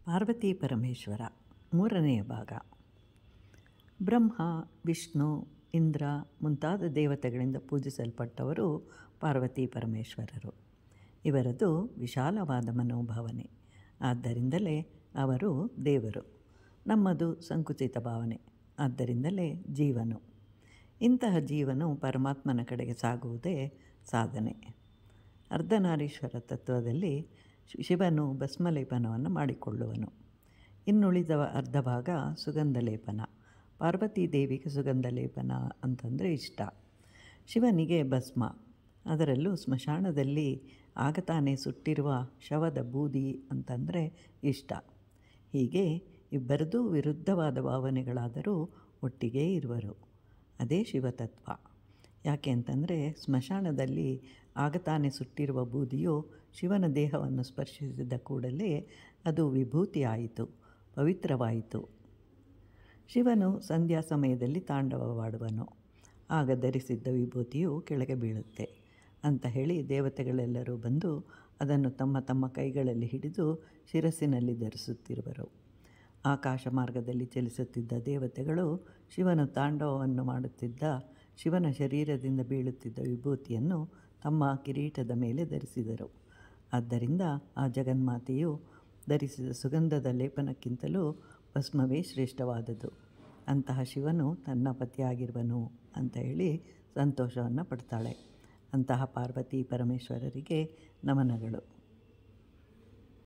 ಪಾರ್ವತಿ ಪರಮೇಶ್ವರ ಮೂರನೆಯ ಭಾಗ. ಬ್ರಹ್ಮ, ವಿಷ್ಣು, ಇಂದ್ರ ಮುಂತಾದ ದೇವತೆಗಳಿಂದ ಪೂಜಿಸಲ್ಪಟ್ಟವರು ಪಾರ್ವತಿ ಪರಮೇಶ್ವರರು. ಇವರದು ವಿಶಾಲವಾದ ಮನೋಭಾವನೆ. ಆದ್ದರಿಂದಲೇ ಅವರು ದೇವರು. ನಮ್ಮದು ಸಂಕುಚಿತ ಭಾವನೆ. ಆದ್ದರಿಂದಲೇ ಜೀವನು. ಇಂತಹ ಜೀವನು ಪರಮಾತ್ಮನ ಕಡೆಗೆ ಸಾಗುವುದೇ ಸಾಧನೆ. ಅರ್ಧನಾರೀಶ್ವರ ತತ್ವದಲ್ಲಿ ಶಿವನು ಭಸ್ಮಲೇಪನವನ್ನು ಮಾಡಿಕೊಳ್ಳುವನು. ಇನ್ನುಳಿದ ಅರ್ಧ ಭಾಗ ಸುಗಂಧ ಲೇಪನ. ಪಾರ್ವತೀ ದೇವಿಗೆ ಸುಗಂಧ ಲೇಪನ ಅಂತಂದರೆ ಇಷ್ಟ. ಶಿವನಿಗೆ ಭಸ್ಮ, ಅದರಲ್ಲೂ ಸ್ಮಶಾನದಲ್ಲಿ ಆಗ ತಾನೇ ಸುಟ್ಟಿರುವ ಶವದ ಬೂದಿ ಅಂತಂದರೆ ಇಷ್ಟ. ಹೀಗೆ ಇಬ್ಬರದೂ ವಿರುದ್ಧವಾದ ಭಾವನೆಗಳಾದರೂ ಒಟ್ಟಿಗೇ ಇರುವರು. ಅದೇ ಶಿವತತ್ವ. ಯಾಕೆ ಅಂತಂದರೆ ಸ್ಮಶಾನದಲ್ಲಿ ಆಗ ತಾನೇ ಸುಟ್ಟಿರುವ ಬೂದಿಯು ಶಿವನ ದೇಹವನ್ನು ಸ್ಪರ್ಶಿಸಿದ ಕೂಡಲೇ ಅದು ವಿಭೂತಿ ಆಯಿತು, ಪವಿತ್ರವಾಯಿತು. ಶಿವನು ಸಂಧ್ಯಾ ಸಮಯದಲ್ಲಿ ತಾಂಡವವಾಡುವನು. ಆಗ ಧರಿಸಿದ್ದ ವಿಭೂತಿಯು ಕೆಳಗೆ ಬೀಳುತ್ತೆ ಅಂತ ಹೇಳಿ ದೇವತೆಗಳೆಲ್ಲರೂ ಬಂದು ಅದನ್ನು ತಮ್ಮ ತಮ್ಮ ಕೈಗಳಲ್ಲಿ ಹಿಡಿದು ಶಿರಸ್ಸಿನಲ್ಲಿ ಧರಿಸುತ್ತಿರುವರು. ಆಕಾಶ ಮಾರ್ಗದಲ್ಲಿ ಚಲಿಸುತ್ತಿದ್ದ ದೇವತೆಗಳು ಶಿವನು ತಾಂಡವವನ್ನು ಮಾಡುತ್ತಿದ್ದ ಶಿವನ ಶರೀರದಿಂದ ಬೀಳುತ್ತಿದ್ದ ವಿಭೂತಿಯನ್ನು ತಮ್ಮ ಕಿರೀಟದ ಮೇಲೆ ಧರಿಸಿದರು. ಆದ್ದರಿಂದ ಆ ಜಗನ್ಮಾತೆಯು ಧರಿಸಿದ ಸುಗಂಧದ ಲೇಪನಕ್ಕಿಂತಲೂ ಭಸ್ಮವೇ ಶ್ರೇಷ್ಠವಾದದು. ಅಂತಹ ಶಿವನು ತನ್ನ ಪತಿಯಾಗಿರುವನು ಅಂತ ಹೇಳಿ ಸಂತೋಷವನ್ನು ಪಡ್ತಾಳೆ. ಅಂತಹ ಪಾರ್ವತಿ ಪರಮೇಶ್ವರರಿಗೆ ನಮನಗಳು.